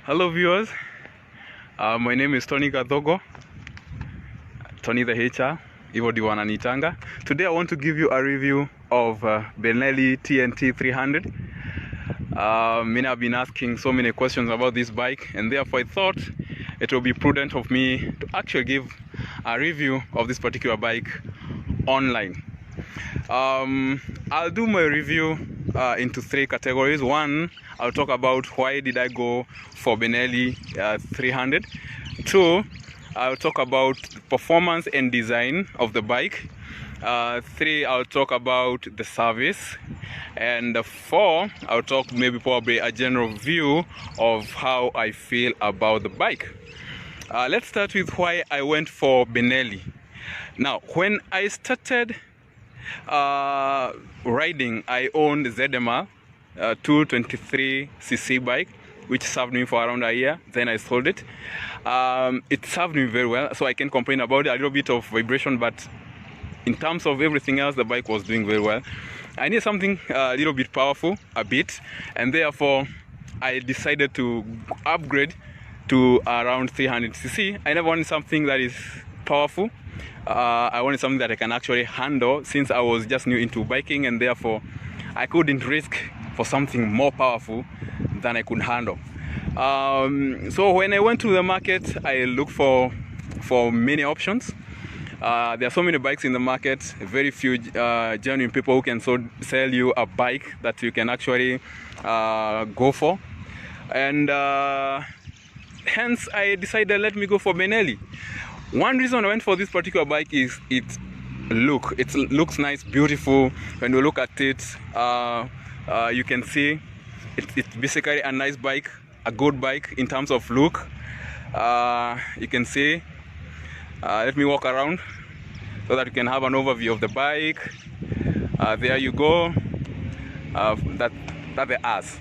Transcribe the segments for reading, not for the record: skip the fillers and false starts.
Hello viewers, my name is Tony Gadhogo, Tony the HR, hivyo ndio wananitanga. Today I want to give you a review of Benelli TNT 300. Many have been asking so many questions about this bike, and therefore I thought it will be prudent of me to actually give a review of this particular bike online. I'll do my review into three categories. One, I'll talk about why did I go for Benelli 300. Two, I'll talk about performance and design of the bike. Three, I'll talk about the service. And four, I'll talk probably a general view of how I feel about the bike. Let's start with why I went for Benelli. Now, when I started riding, I owned ZMR 223cc bike, which served me for around a year. Then I sold it. It served me very well, so I can complain about it. A little bit of vibration, but in terms of everything else, the bike was doing very well. I needed something a little bit powerful, and therefore I decided to upgrade to around 300cc. I never wanted something that is powerful. I wanted something that I can actually handle, since I was just new into biking, and therefore I couldn't risk for something more powerful than I could handle. So when I went to the market, I looked for many options. There are so many bikes in the market, very few genuine people who can sell you a bike that you can actually go for, and hence I decided, let me go for Benelli. One reason I went for this particular bike is its look. It looks nice, beautiful. When you look at it, you can see it's basically a nice bike, a good bike in terms of look. You can see, let me walk around so that you can have an overview of the bike. There you go. That's the ass,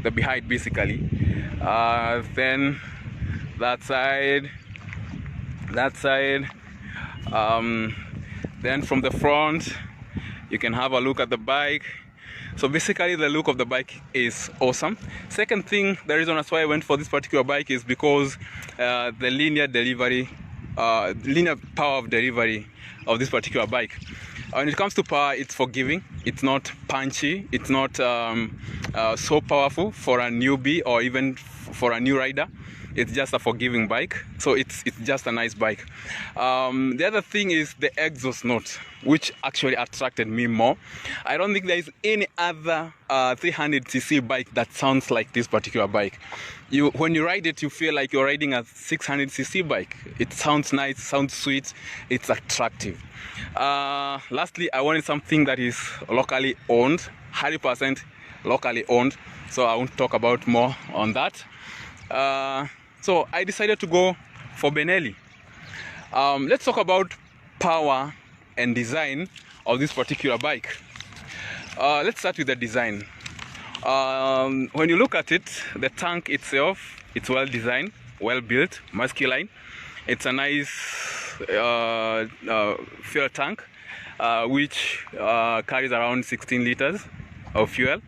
the behind basically. Then that side. Then from the front you can have a look at the bike. So basically the look of the bike is awesome. Second thing, the reason that's why I went for this particular bike is because the linear power of delivery of this particular bike. When it comes to power, it's forgiving, it's not punchy, it's not so powerful for a newbie or even for a new rider. It's just a forgiving bike, so it's just a nice bike. The other thing is the exhaust note, which actually attracted me more. I don't think there is any other 300cc bike that sounds like this particular bike. When you ride it, you feel like you're riding a 600cc bike. It sounds nice, sounds sweet, it's attractive. Lastly, I wanted something that is locally owned, 100% locally owned, so I won't talk about more on that. So I decided to go for Benelli. Let's talk about power and design of this particular bike. Let's start with the design. When you look at it, the tank itself, it's well designed, well built, masculine. It's a nice fuel tank, which carries around 16 liters of fuel.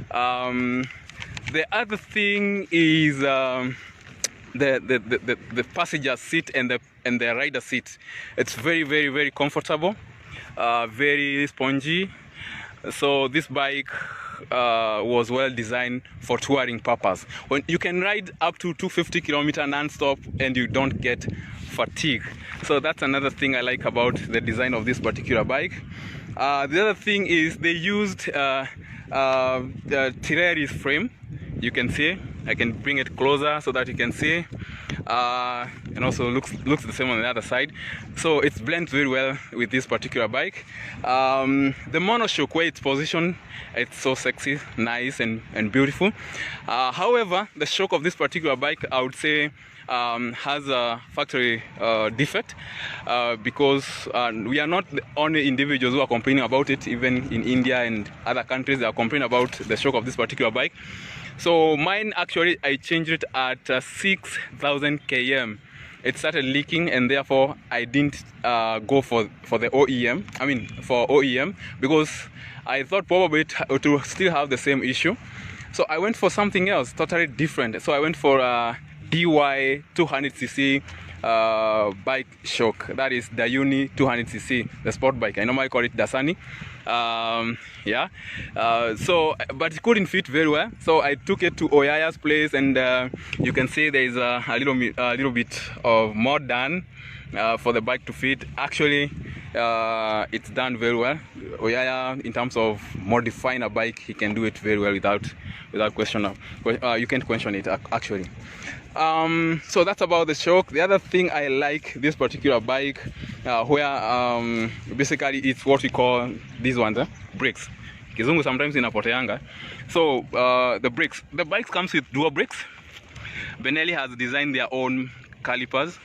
The other thing is the passenger seat and the rider seat. It's very, very, very comfortable, very spongy. So this bike was well designed for touring purpose. When you can ride up to 250 kilometers non-stop and you don't get fatigue. So that's another thing I like about the design of this particular bike. The other thing is they used the Tirelli's frame. You can see, I can bring it closer so that you can see, and also looks the same on the other side. So it blends very well with this particular bike. The monoshock, where it's positioned, it's so sexy, nice and beautiful. However, the shock of this particular bike, I would say, has a factory defect, because we are not the only individuals who are complaining about it. Even in India and other countries, they are complaining about the shock of this particular bike. So mine, actually, I changed it at 6,000 km. It started leaking, and therefore I didn't go for the OEM. I mean, for OEM, because I thought probably it will still have the same issue. So I went for something else, totally different. So I went for a DY 200cc bike shock. That is the Uni 200cc, the sport bike. I normally call it Dasani. Yeah. So, but it couldn't fit very well. So I took it to Oyaya's place, and you can see there is a little bit of more done for the bike to fit. Actually, it's done very well. Oyaya, in terms of modifying a bike, he can do it very well without question. You can't question it actually. So that's about the shock. The other thing I like this particular bike, where basically it's what we call these ones, brakes. Kizungu sometimes inapoteanga. So the brakes. The bike comes with dual brakes. Benelli has designed their own calipers.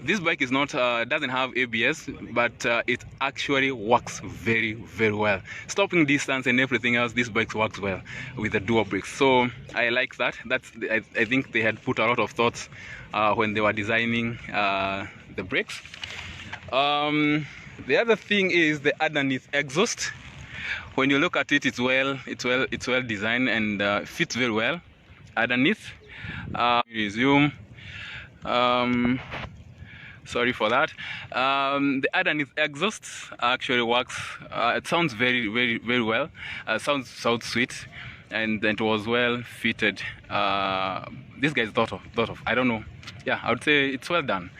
This bike is not doesn't have ABS, but it actually works very, very well. Stopping distance and everything else, this bike works well with the dual brakes. So I like that. I think they had put a lot of thoughts when they were designing the brakes. The other thing is the underneath exhaust. When you look at it, it's well designed and fits very well underneath. Resume. Sorry for that. The underneath exhaust actually works. It sounds very, very, very well. Sounds sweet, and it was well fitted. This guy's thought of. I don't know. Yeah, I would say it's well done.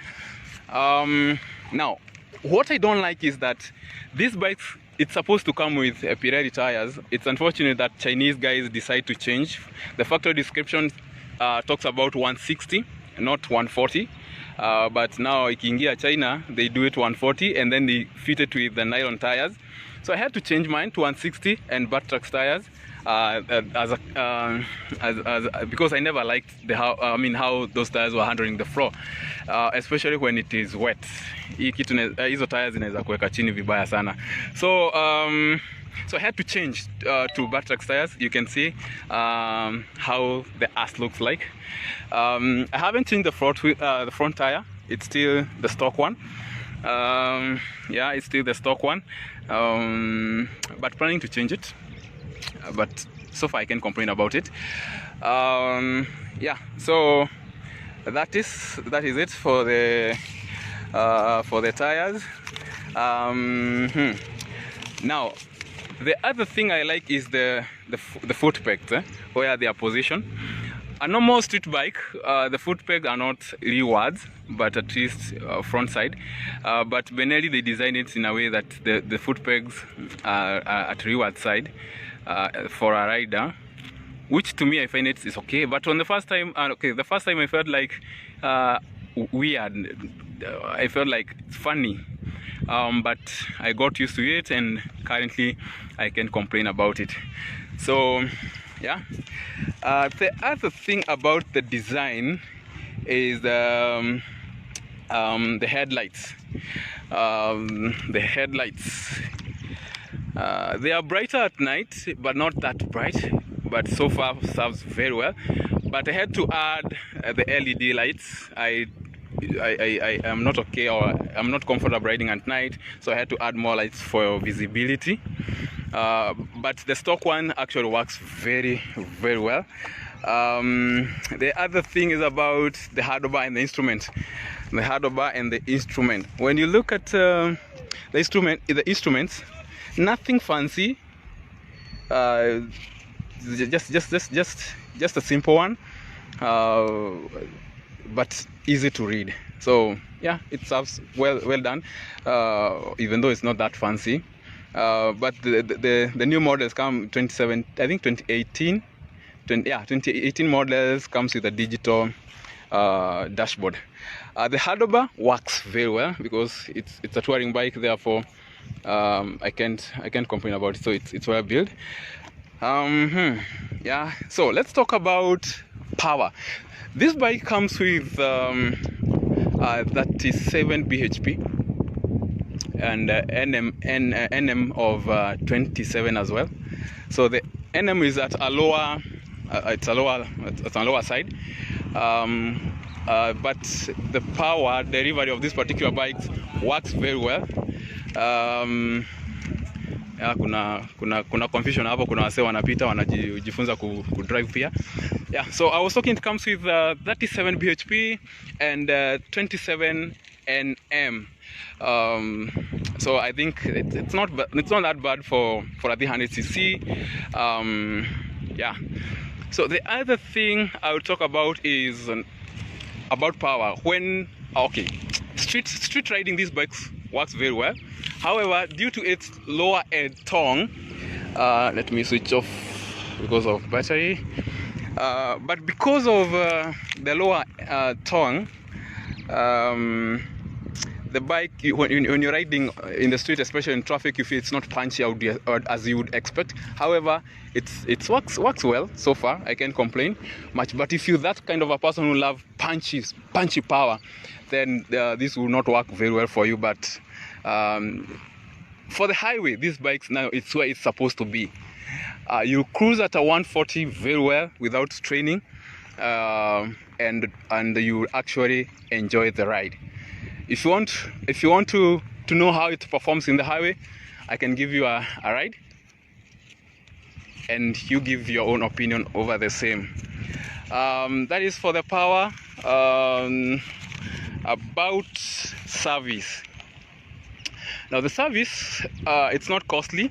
Now, what I don't like is that these bikes, it's supposed to come with Pirelli tires. It's unfortunate that Chinese guys decide to change. The factory description talks about 160, not 140. But now ikiingia China, they do it 140 and then they fit it with the nylon tires. So I had to change mine to 160 and butt trucks tires because I never liked how those tires were handling the floor, especially when it is wet. Hizo tires zinaweza kuweka chini vibaya sana. So I had to change to butt trucks tires. You can see how the ass looks like. I haven't changed the front tire. It's still the stock one. Yeah, it's still the stock one. But planning to change it. But so far I can't complain about it. Yeah, so that is it for the tires. Now, the other thing I like is the foot pegs, where they are positioned. A normal street bike, the foot pegs are not rewards, but at least front side. But Benelli, they designed it in a way that the foot pegs are at reward side for a rider, which to me I find it is okay. But on the first time, the first time I felt like weird. I felt like it's funny. But I got used to it, and currently I can't complain about it. So yeah, the other thing about the design is the headlights. The headlights, they are brighter at night, but not that bright. But so far serves very well. But I had to add the LED lights. I am not okay, or I'm not comfortable riding at night, so I had to add more lights for visibility. But the stock one actually works very, very well. The other thing is about the handlebar and the instrument. The handlebar and the instrument. When you look at the instruments, nothing fancy. Just a simple one. But easy to read. So yeah, it serves well done, even though it's not that fancy. But the new models come 2018 models comes with a digital dashboard. The handlebar works very well because it's a touring bike, therefore I can't complain about it. So it's well built. Yeah, so let's talk about power. This bike comes with 37 bhp and NM of 27 as well. So the NM is at a lower, it's a lower side. But the power delivery of this particular bike works very well. Yeah, kuna confusion hapo, kuna wase wanapita wanajifunza ku drive pia. Yeah, so I was talking, it comes with 37 bhp and 27 Nm. So I think it's not that bad for a 300cc. Yeah. So the other thing I will talk about is about power. Okay, street riding, these bikes works very well. However, due to its lower end tongue, let me switch off because of battery. But because of the lower tongue, the bike, when you're riding in the street, especially in traffic, you feel it's not punchy out as you would expect. However, it works well so far. I can't complain much. But if you're that kind of a person who loves punchy power, then this will not work very well for you. But for the highway, these bikes now, it's where it's supposed to be. You cruise at a 140 very well without straining, and you actually enjoy the ride. If you want to know how it performs in the highway, I can give you a ride, and you give your own opinion over the same. That is for the power. About service. Now the service, it's not costly.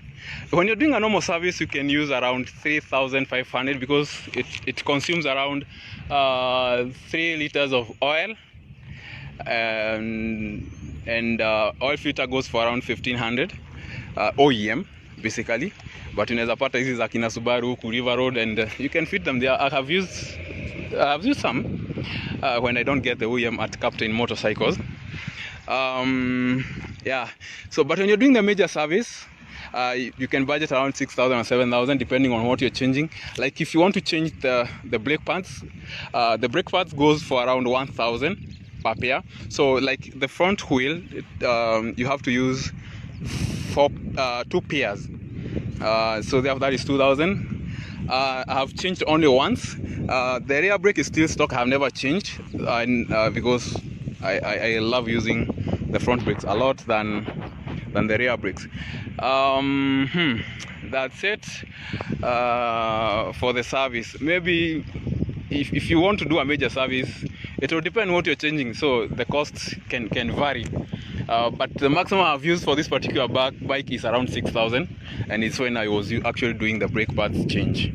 When you're doing a normal service, you can use around 3,500 because it consumes around 3 liters of oil, and oil filter goes for around 1,500 OEM basically. But unaweza pata hizi za kina Subaru ku River Road, and you can fit them there. I have used some when I don't get the OEM at Captain Motorcycles. Yeah, so but when you're doing the major service, you can budget around 6,000 or 7,000 depending on what you're changing. Like if you want to change the brake pads, the brake pads goes for around 1,000 per pair. So like the front wheel, you have to use 2 pairs. So that is 2,000. I have changed only once. The rear brake is still stock. I have never changed, because I love using the front brakes a lot than the rear brakes. That's it for the service. Maybe if you want to do a major service, it will depend on what you're changing, so the cost can vary. But the maximum I've used for this particular bike is around 6,000, and it's when I was actually doing the brake pads change.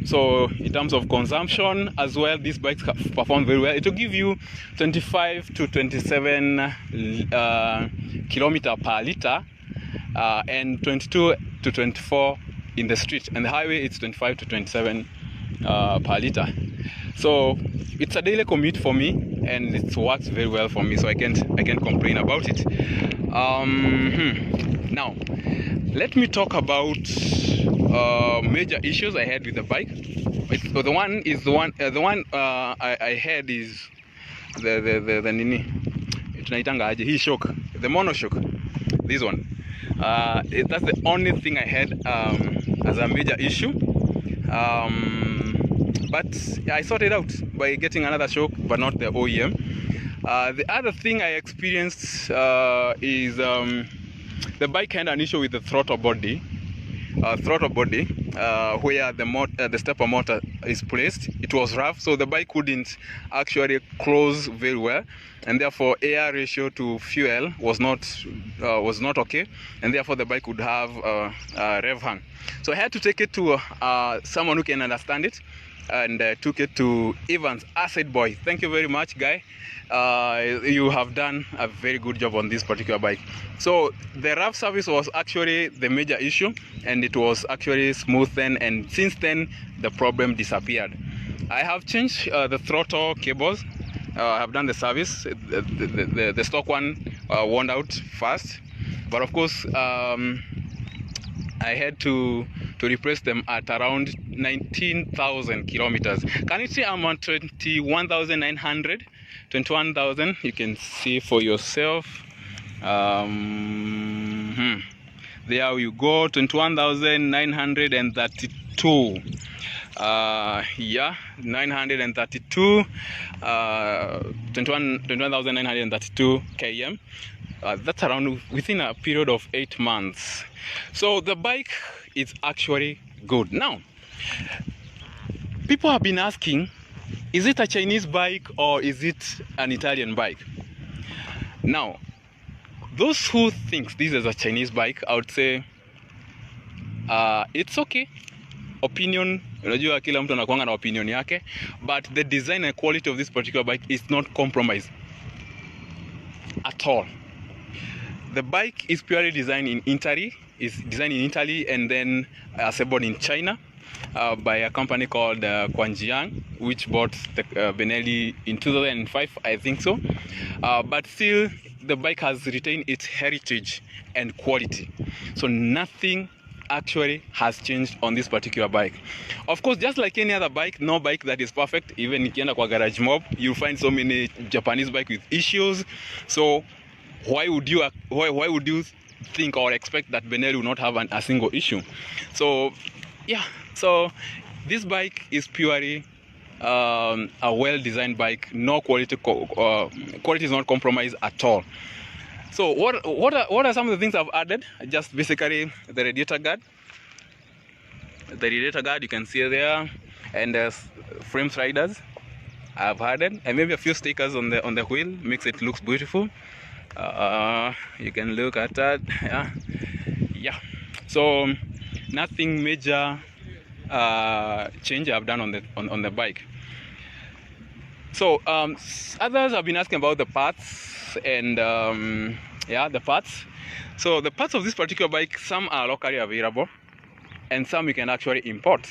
So in terms of consumption as well, these bikes perform very well. It will give you 25 to 27 kilometer per liter, and 22 to 24 in the street, and the highway it's 25 to 27 per liter. So it's a daily commute for me, and it works very well for me, so I can't complain about it. Now let me talk about major issues I had with the bike. The one I had is the nini tunaitanga aje hii shock, the mono shock, this one. That's the only thing I had as a major issue. But I sorted out by getting another shock, but not the OEM. The other thing I experienced is the bike had an issue with the throttle body, where the stepper motor is placed. It was rough, so the bike couldn't actually close very well, and therefore air ratio to fuel was not okay, and therefore the bike would have rev hang. So I had to take it to someone who can understand it, and took it to Evans, Acid Boy. Thank you very much, guy. You have done a very good job on this particular bike. So the rough service was actually the major issue, and it was actually smoothened, and since then the problem disappeared. I have changed the throttle cables. I have done the service. The stock one worn out fast, but of course I had to replace them at around 19,000 kilometers. Can you see I'm on 21,900? 21,000, you can see for yourself. There you go, 21,932. Yeah, 932, 21,932 km. That's around within a period of 8 months. So the bike is actually good. Now, people have been asking, is it a Chinese bike or is it an Italian bike? Now, those who think this is a Chinese bike, I would say it's okay. Opinion, unajua kila mtu anakuanga na opinion yake, but the design and quality of this particular bike is not compromised at all. The bike is purely designed in Italy, and then assembled in China by a company called Quanjiang, which bought the Benelli in 2005, I think so. But still, the bike has retained its heritage and quality. So nothing actually has changed on this particular bike. Of course, just like any other bike, no bike that is perfect. Even ikienda kwa garage mob, you'll find so many Japanese bike with issues. So why would you think or expect that Benelli will not have a single issue? So yeah, so this bike is purely a well-designed bike. No quality is not compromised at all. So what are some of the things I've added? Just basically the radiator guard. The radiator guard you can see there, and the frame sliders I've added, and maybe a few stickers on the wheel, makes it look beautiful. You can look at that. Yeah. So nothing major change I've done on the bike. So others have been asking about the parts, and the parts. So the parts of this particular bike, some are locally available and some you can actually import.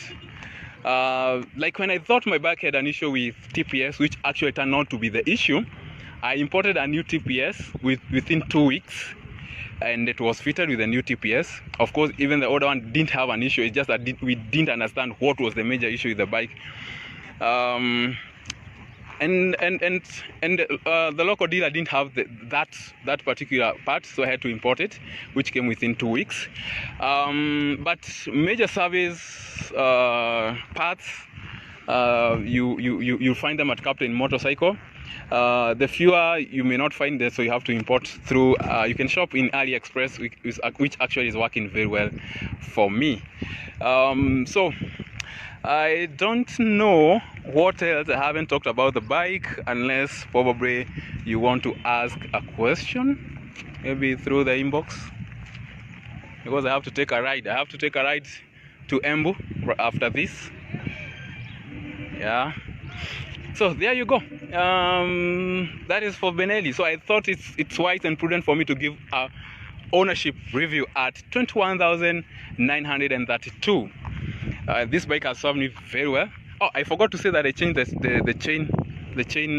Like when I thought my bike had an issue with TPS, which actually turned out to be the issue, I imported a new TPS within 2 weeks, and it was fitted with a new TPS. Of course, even the older one didn't have an issue. It's just that we didn't understand what was the major issue with the bike. And the local dealer didn't have that particular part, so I had to import it, which came within 2 weeks. But major service parts, you find them at Captain Motorcycle. The fewer you may not find there, so you have to import through. You can shop in AliExpress, which actually is working very well for me. So I don't know what else. I haven't talked about the bike, unless probably you want to ask a question, maybe through the inbox, because I have to take a ride. I have to take a ride to Embu after this. Yeah. So there you go. That is for Benelli. So I thought it's wise and prudent for me to give a ownership review at 21,932. This bike has served me very well. Oh, I forgot to say that I changed the chain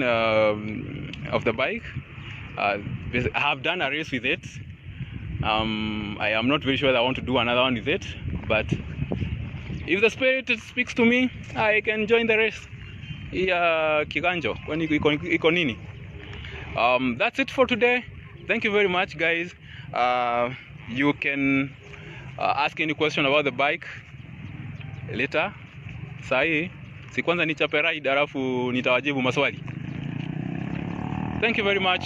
of the bike. I have done a race with it. I am not very sure that I want to do another one with it, but if the spirit speaks to me, I can join the race. Kiganjo, iko nini? That's it for today. Thank you very much, guys. You can ask any question about the bike later. Sahi, si kwanza nichape ride alafu nitawajibu maswali. Thank you very much.